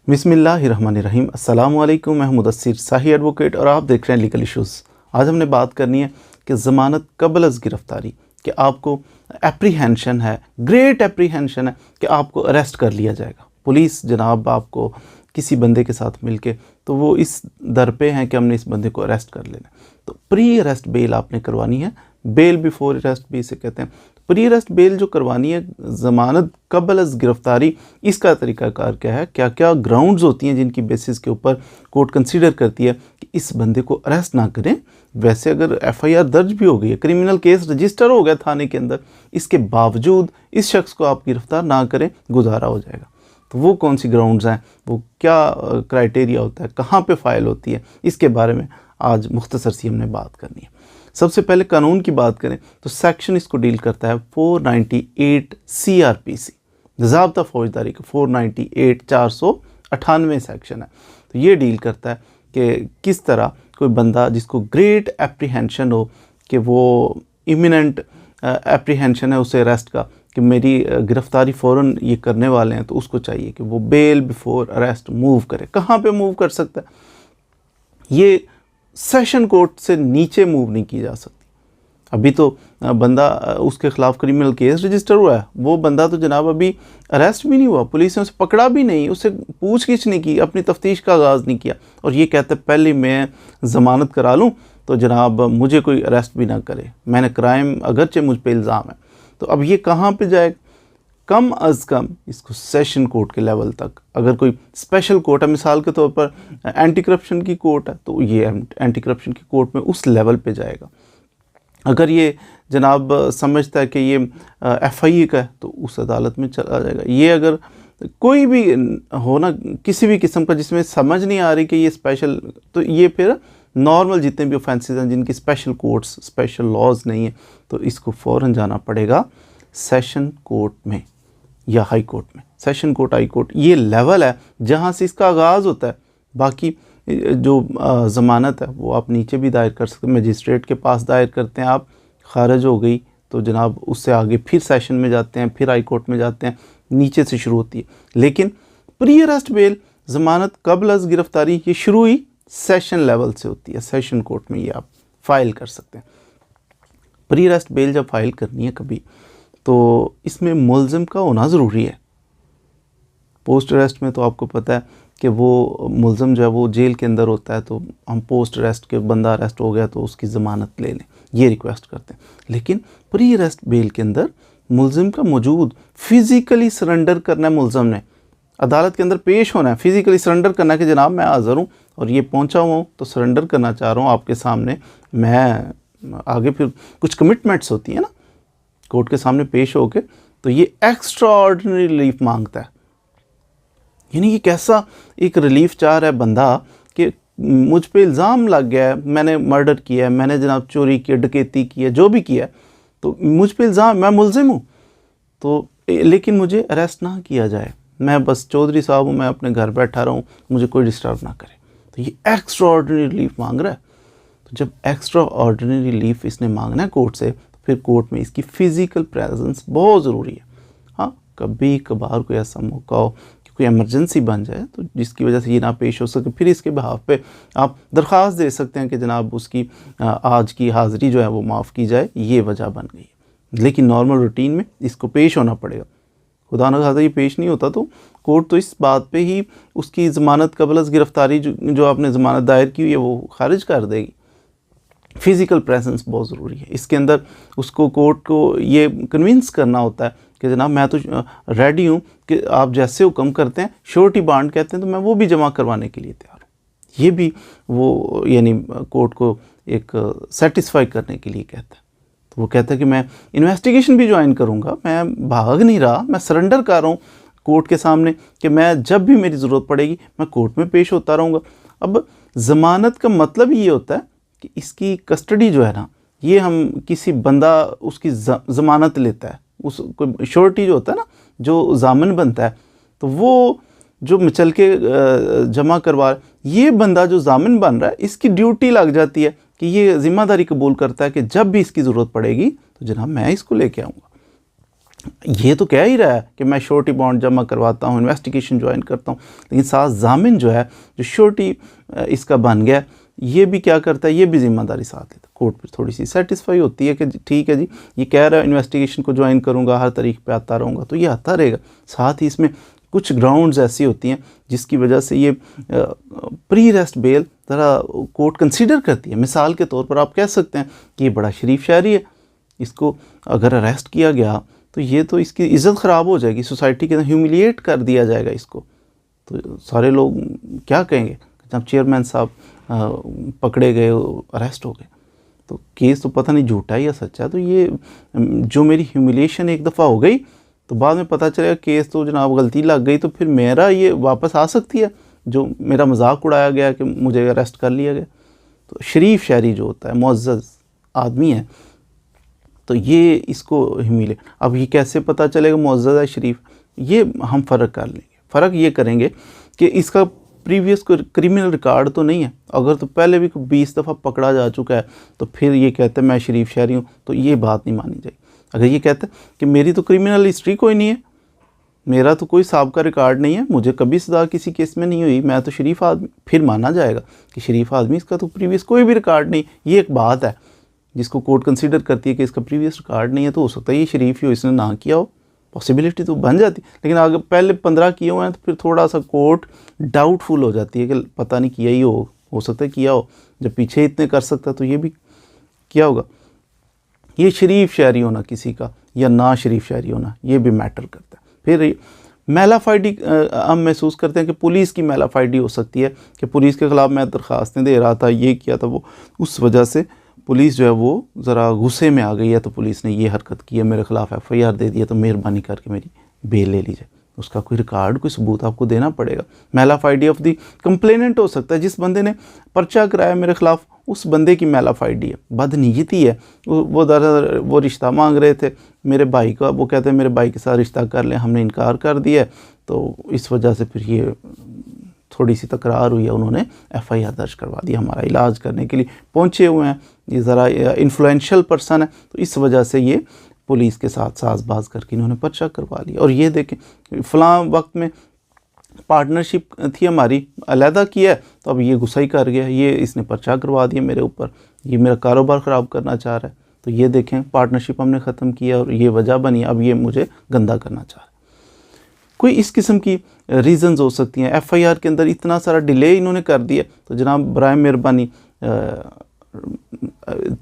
बिस्मिल्लाहिर्रहमानिर्रहीम। अस्सलाम वालेकुम। मैं मुदस्सिर शाही एडवोकेट और आप देख रहे हैं लीगल इश्यूज़। आज हमने बात करनी है कि ज़मानत क़ब्ल अज़ गिरफ़्तारी, कि आपको एप्रीहेंशन है, ग्रेट एप्रीहेंशन है कि आपको अरेस्ट कर लिया जाएगा। पुलिस जनाब आपको किसी बंदे के साथ मिलके तो वो इस दर पे हैं कि हमने इस बंदे को अरेस्ट कर लेना है, तो प्री अरेस्ट बेल आपने करवानी है। बेल बिफोर अरेस्ट भी इसे कहते हैं। प्री अरेस्ट बेल जो करवानी है, ज़मानत क़ब्ल अज़ गिरफ़्तारी, इसका तरीक़ाकार क्या है, क्या क्या ग्राउंड्स होती हैं जिनकी बेसिस के ऊपर कोर्ट कंसीडर करती है कि इस बंदे को अरेस्ट ना करें। वैसे अगर एफआईआर दर्ज भी हो गई है, क्रिमिनल केस रजिस्टर हो गया थाने के अंदर, इसके बावजूद इस शख्स को आप गिरफ़्तार ना करें, गुजारा हो जाएगा। तो वो कौन सी ग्राउंड्स हैं, वो क्या क्राइटेरिया होता है, कहाँ पे फाइल होती है, इसके बारे में आज मुख्तसर सी हमने बात करनी है। सबसे पहले कानून की बात करें तो सेक्शन इसको डील करता है 498 CRPC, ज़ाब्ता फौजदारी का 498 498 सेक्शन है। तो ये डील करता है कि किस तरह कोई बंदा जिसको ग्रेट एप्रीहेंशन हो कि वो इमिनेंट एप्रीहेंशन है उसे अरेस्ट का, कि मेरी गिरफ़्तारी फ़ौरन ये करने वाले हैं, तो उसको चाहिए कि वो बेल बिफोर अरेस्ट मूव करे। कहाँ पे मूव कर सकता है? ये सेशन कोर्ट से नीचे मूव नहीं की जा सकती। अभी तो बंदा उसके ख़िलाफ़ क्रिमिनल केस रजिस्टर हुआ है, वो बंदा तो जनाब अभी अरेस्ट भी नहीं हुआ, पुलिस ने उसे पकड़ा भी नहीं, उससे पूछगिछ नहीं की, अपनी तफ्तीश का आगाज़ नहीं किया, और ये कहते पहले मैं ज़मानत करा लूँ तो जनाब मुझे कोई अरेस्ट भी ना करे, मैंने क्राइम अगरचे मुझ पर इल्ज़ाम है। तो अब ये कहाँ पे जाएगा? कम अज़ कम इसको सेशन कोर्ट के लेवल तक, अगर कोई स्पेशल कोर्ट है, मिसाल के तौर पर एंटी करप्शन की कोर्ट है, तो ये एंटी करप्शन की कोर्ट में उस लेवल पे जाएगा। अगर ये जनाब समझता है कि ये FIA का है, तो उस अदालत में चला जाएगा। ये अगर कोई भी हो ना, किसी भी किस्म का जिसमें समझ नहीं आ रही कि ये स्पेशल, तो ये फिर नॉर्मल जितने भी ऑफेंसेस हैं जिनकी स्पेशल कोर्ट्स, स्पेशल लॉज नहीं है, तो इसको फ़ौरन जाना पड़ेगा सेशन कोर्ट में या हाई कोर्ट में। सेशन कोर्ट, हाई कोर्ट, ये लेवल है जहाँ से इसका आगाज़ होता है। बाकी जो ज़मानत है वो आप नीचे भी दायर कर सकते हैं, मजिस्ट्रेट के पास दायर करते हैं, आप खारिज हो गई तो जनाब उससे आगे फिर सेशन में जाते हैं, फिर हाई कोर्ट में जाते हैं, नीचे से शुरू होती है। लेकिन प्री अरेस्ट बेल, ज़मानत क़ब्ल अज़ गिरफ़्तारी, ये शुरू ही सेशन लेवल से होती है। सेशन कोर्ट में ये आप फाइल कर सकते हैं। प्री अरेस्ट बेल जब फाइल करनी है कभी, तो इसमें मुल्ज़िम का होना ज़रूरी है। पोस्ट अरेस्ट में तो आपको पता है कि वो मुल्ज़िम जो है वो जेल के अंदर होता है, तो हम पोस्ट अरेस्ट के बंदा अरेस्ट हो गया तो उसकी ज़मानत ले लें, ये रिक्वेस्ट करते हैं। लेकिन प्री अरेस्ट बेल के अंदर मुल्ज़िम का मौजूद, फ़िज़िकली सरेंडर करना है, मुल्ज़िम ने अदालत के अंदर पेश होना है, फ़िज़िकली सरेंडर करना है कि जनाब मैं हाज़िर हूँ और ये पहुँचा हुआ हूँ, तो सरेंडर करना चाह रहा हूँ आपके सामने। मैं आगे फिर कुछ कमिटमेंट्स होती हैं ना कोर्ट के सामने पेश होके, तो ये एक्स्ट्रा ऑर्डिनरी रिलीफ मांगता है। यानी कि कैसा एक रिलीफ चाह रहा है बंदा कि मुझ पे इल्ज़ाम लग गया है, मैंने मर्डर किया है, मैंने जनाब चोरी की, डकैती की है, जो भी किया है, तो मुझ पे इल्ज़ाम, मैं मुल्ज़िम हूँ, तो लेकिन मुझे अरेस्ट ना किया जाए, मैं बस चौधरी साहब हूँ, मैं अपने घर बैठा रहूँ, मुझे कोई डिस्टर्ब ना करे। तो ये एक्स्ट्रा ऑर्डिनरी रिलीफ मांग रहा है। तो जब एक्स्ट्रा ऑर्डिनरी रिलीफ इसने मांगना है कोर्ट से, फिर कोर्ट में इसकी फ़िज़िकल प्रेजेंस बहुत ज़रूरी है। हाँ, कभी कभार कोई ऐसा मौका हो कि कोई इमरजेंसी बन जाए, तो जिसकी वजह से ये ना पेश हो सके, फिर इसके बिहाफ पे आप दरख्वास्त दे सकते हैं कि जनाब उसकी आज की हाज़िरी जो है वो माफ़ की जाए, ये वजह बन गई है। लेकिन नॉर्मल रूटीन में इसको पेश होना पड़ेगा। खुदा न खास्ता ये पेश नहीं होता तो कोर्ट तो इस बात पे ही उसकी ज़मानत क़ब्ल अज़ गिरफ़्तारी जो आपने ज़मानत दायर की हुई है वो खारिज कर देगी। फ़िज़िकल प्रेजेंस बहुत ज़रूरी है। इसके अंदर उसको कोर्ट को ये कन्विंस करना होता है कि जनाब मैं तो रेडी हूँ कि आप जैसे हुक्म करते हैं, श्योरिटी बॉन्ड कहते हैं, तो मैं वो भी जमा करवाने के लिए तैयार हूँ। ये भी वो यानी कोर्ट को एक सेटिस्फाई करने के लिए कहता है। तो वो कहता है कि मैं इन्वेस्टिगेशन भी ज्वाइन करूँगा, मैं भाग नहीं रहा, मैं सरेंडर कर रहा हूँ कोर्ट के सामने कि मैं जब भी मेरी ज़रूरत पड़ेगी मैं कोर्ट में पेश होता रहूँगा। अब ज़मानत का मतलब ये होता है कि इसकी कस्टडी जो है ना, ये हम किसी बंदा उसकी ज़मानत लेता है, उस कोई श्योरिटी जो होता है ना, जो ज़ामिन बनता है, तो वो जो मचल के जमा करवा, ये बंदा जो ज़ामिन बन रहा है, इसकी ड्यूटी लग जाती है कि ये ज़िम्मेदारी कबूल करता है कि जब भी इसकी ज़रूरत पड़ेगी तो जनाब मैं इसको लेके आऊँगा। ये तो कह ही रहा है कि मैं श्योरिटी बॉन्ड जमा करवाता हूँ, इन्वेस्टिगेशन ज्वाइन करता हूँ, लेकिन साथ जामिन जो है, जो श्योरिटी इसका बन गया, ये भी क्या करता है, ये भी जिम्मेदारी साथ लेता है। कोर्ट पर थोड़ी सी सेटिस्फाई होती है कि ठीक है जी, ये कह रहा है इन्वेस्टिगेशन को ज्वाइन करूँगा, हर तरीके पे आता रहूँगा, तो ये आता रहेगा। साथ ही इसमें कुछ ग्राउंड्स ऐसी होती हैं जिसकी वजह से ये प्री अरेस्ट बेल ज़रा कोर्ट कंसीडर करती है। मिसाल के तौर पर आप कह सकते हैं कि ये बड़ा शरीफ शहरी है, इसको अगर अरेस्ट किया गया तो ये तो इसकी इज़्ज़त ख़राब हो जाएगी, सोसाइटी के अंदर ह्यूमिलिएट कर दिया जाएगा इसको, तो सारे लोग क्या कहेंगे जब चेयरमैन साहब पकड़े गए, अरेस्ट हो गए, तो केस तो पता नहीं झूठा है या सच्चा है। तो ये जो मेरी ह्यूमिलिएशन एक दफ़ा हो गई तो बाद में पता चलेगा केस तो जनाब गलती लग गई, तो फिर मेरा ये वापस आ सकती है, जो मेरा मजाक उड़ाया गया कि मुझे अरेस्ट कर लिया गया। तो शरीफ शहरी जो होता है, मुअज़्ज़ज़ आदमी है, तो ये इसको ह्यूमिलिएट। अब ये कैसे पता चलेगा मुअज़्ज़ज़ है, शरीफ, ये हम फ़र्क कर लेंगे। फ़र्क ये करेंगे कि इसका प्रीवियस कोई क्रिमिनल रिकॉर्ड तो नहीं है। अगर तो पहले भी 20 दफ़ा पकड़ा जा चुका है तो फिर ये कहते हैं मैं शरीफ शहरी हूँ, तो ये बात नहीं मानी जाएगी। अगर ये कहते हैं कि मेरी तो क्रिमिनल हिस्ट्री कोई नहीं है, मेरा तो कोई साहब का रिकॉर्ड नहीं है, मुझे कभी सज़ा किसी केस में नहीं हुई, मैं तो शरीफ आदमी, फिर माना जाएगा कि शरीफ आदमी, इसका तो प्रीवियस कोई भी रिकॉर्ड नहीं। ये एक बात है जिसको कोर्ट कंसीडर करती है कि इसका प्रीवियस रिकॉर्ड नहीं है, तो हो सकता है ये शरीफ ही हो, इसने ना किया हो, पॉसिबिलिटी तो बन जाती। लेकिन अगर पहले 15 किए हुए हैं तो फिर थोड़ा सा कोर्ट डाउटफुल हो जाती है कि पता नहीं किया ही हो सकता है किया हो, जब पीछे इतने कर सकता तो ये भी किया होगा। ये शरीफ शहरी होना किसी का या ना शरीफ शहरी होना, ये भी मैटर करता है। फिर मेलाफाइडी हम महसूस करते हैं कि पुलिस की मेलाफाइडी हो सकती है कि पुलिस के ख़िलाफ़ मैं दरख्वास्तें दे रहा था, ये किया था, वो उस वजह से पुलिस जो है वो ज़रा गुस्से में आ गई है, तो पुलिस ने ये हरकत की है, मेरे ख़िलाफ़ FIR दे दिया, तो मेहरबानी करके मेरी बेल ले लीजिए। उसका कोई रिकॉर्ड, कोई सबूत आपको देना पड़ेगा। मेलाफाइडी ऑफ दी कंप्लेनेंट हो सकता है, जिस बंदे ने पर्चा कराया मेरे ख़िलाफ़, उस बंदे की मेलाफाइडी है, बदनीयती है। वो दरअसल वो रिश्ता मांग रहे थे मेरे भाई का, वो कहते हैं मेरे भाई के साथ रिश्ता कर लें, हमने इनकार कर दिया, तो इस वजह से फिर ये थोड़ी सी तकरार हुई है, उन्होंने FIR दर्ज करवा दी। हमारा इलाज करने के लिए पहुँचे हुए हैं, ये ज़रा इन्फ्लुएंशियल पर्सन है, तो इस वजह से ये पुलिस के साथ साजबाज करके इन्होंने पर्चा करवा लिया। और ये देखें फ़लाँ वक्त में पार्टनरशिप थी हमारी, अलहदा किया है, तो अब ये गुस्सा ही कर गया, ये इसने पर्चा करवा दिया मेरे ऊपर, ये मेरा कारोबार ख़राब करना चाह रहा है। तो ये देखें पार्टनरशिप हमने ख़त्म किया और ये वजह बनी, अब ये मुझे गंदा करना चाह रहा है। कोई इस किस्म की रीज़न्स हो सकती हैं। FIR के अंदर इतना सारा डिले इन्होंने कर दिया, तो जनाब बराए मेहरबानी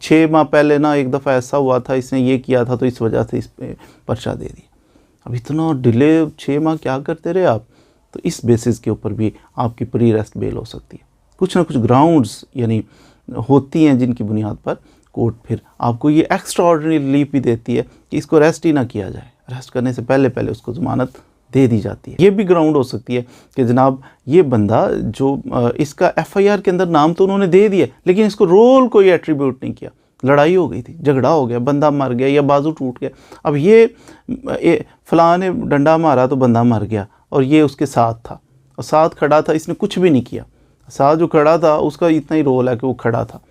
6 माह पहले ना एक दफ़ा ऐसा हुआ था, इसने ये किया था, तो इस वजह से इस पर पर्चा दे दिया। अब इतना डिले 6 माह क्या करते रहे आप, तो इस बेसिस के ऊपर भी आपकी प्री अरेस्ट बेल हो सकती है। कुछ ना कुछ ग्राउंड्स यानी होती हैं जिनकी बुनियाद पर कोर्ट फिर आपको ये एक्स्ट्रा ऑर्डिनरी रिलीफ भी देती है कि इसको अरेस्ट ही ना किया जाए, अरेस्ट करने से पहले पहले उसको ज़मानत दे दी जाती है। ये भी ग्राउंड हो सकती है कि जनाब ये बंदा जो इसका FIR के अंदर नाम तो उन्होंने दे दिया, लेकिन इसको रोल कोई एट्रीब्यूट नहीं किया, लड़ाई हो गई थी, झगड़ा हो गया, बंदा मर गया या बाजू टूट गया, अब ये फलां ने डंडा मारा तो बंदा मर गया और ये उसके साथ था और साथ खड़ा था, इसने कुछ भी नहीं किया, साथ जो खड़ा था उसका इतना ही रोल है कि वो खड़ा था।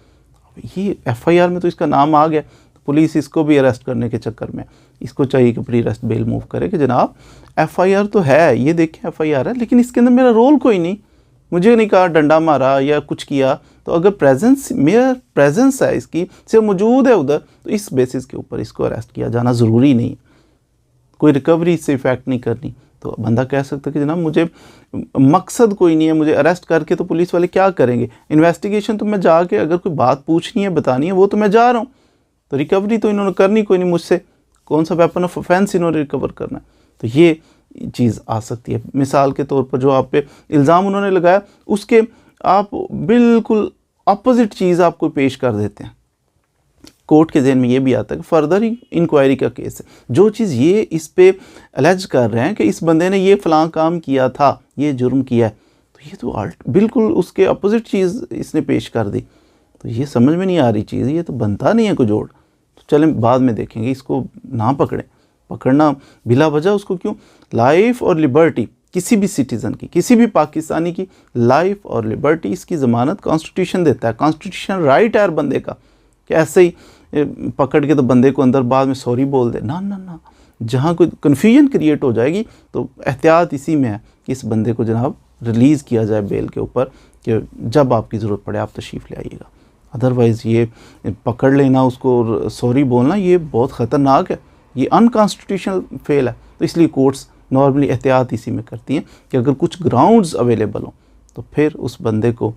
ये FIR में तो इसका नाम आ गया, तो पुलिस इसको भी अरेस्ट करने के चक्कर में इसको चाहिए कि प्री अरेस्ट बेल मूव करे कि जनाब FIR तो है, ये देखें FIR है, लेकिन इसके अंदर मेरा रोल कोई नहीं, मुझे नहीं कहा डंडा मारा या कुछ किया, तो अगर प्रेजेंस मेरा प्रेजेंस है इसकी सिर्फ मौजूद है उधर, तो इस बेसिस के ऊपर इसको अरेस्ट किया जाना ज़रूरी नहीं, कोई रिकवरी इससे इफ़ेक्ट नहीं करनी। तो बंदा कह सकता है कि जनाब मुझे मकसद कोई नहीं है, मुझे अरेस्ट करके तो पुलिस वाले क्या करेंगे, इन्वेस्टिगेशन तो मैं जाके अगर कोई बात पूछनी है बतानी है वो तो मैं जा रहा हूँ, तो रिकवरी तो इन्होंने करनी कोई नहीं मुझसे, कौन सा वेपन ऑफ ऑफेंस इन्होंने रिकवर करना है, तो ये चीज़ आ सकती है। मिसाल के तौर पर जो आप पे इल्ज़ाम उन्होंने लगाया उसके आप बिल्कुल अपोजिट चीज़ आपको पेश कर देते हैं, कोर्ट के ज़हन में ये भी आता है कि फर्दर ही इंक्वायरी का केस है, जो चीज़ ये इस पे अलेज कर रहे हैं कि इस बंदे ने ये फ़लाँ काम किया था, ये जुर्म किया है, तो ये तो बिल्कुल उसके अपोजिट चीज़ इसने पेश कर दी, तो ये समझ में नहीं आ रही चीज़, ये तो बनता नहीं है कोई जोड़। तो चलें बाद में देखेंगे, इसको ना पकड़ें, पकड़ना बिला वजह उसको क्यों। लाइफ और लिबर्टी किसी भी सिटीज़न की, किसी भी पाकिस्तानी की लाइफ और लिबर्टी, इसकी ज़मानत कॉन्स्टिट्यूशन देता है, कॉन्स्टिट्यूशन राइट है हर बंदे का कि ऐसे ही पकड़ के तो बंदे को अंदर बाद में सॉरी बोल दे, ना ना ना, जहाँ कोई कन्फ्यूजन क्रिएट हो जाएगी तो एहतियात इसी में है कि इस बंदे को जनाब रिलीज़ किया जाए बेल के ऊपर कि जब आपकी ज़रूरत पड़े आप तशरीफ़ ले आइएगा। अदरवाइज़ ये पकड़ लेना, उसको सॉरी बोलना, ये बहुत ख़तरनाक है, ये अनकॉन्स्टिट्यूशनल फेल है। तो इसलिए कोर्ट्स नॉर्मली एहतियात इसी में करती हैं कि अगर कुछ ग्राउंड्स अवेलेबल हों तो फिर उस बंदे को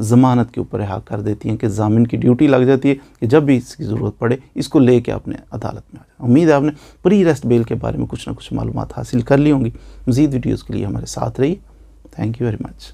ज़मानत के ऊपर रिहा कर देती हैं कि ज़ामिन की ड्यूटी लग जाती है कि जब भी इसकी ज़रूरत पड़े इसको लेके अपने अदालत में आ जाए। उम्मीद है आपने प्री अरेस्ट बेल के बारे में कुछ ना कुछ मालूमात हासिल कर ली होंगी। मज़ीद वीडियोज़ के लिए हमारे साथ रहिए। Thank you very much.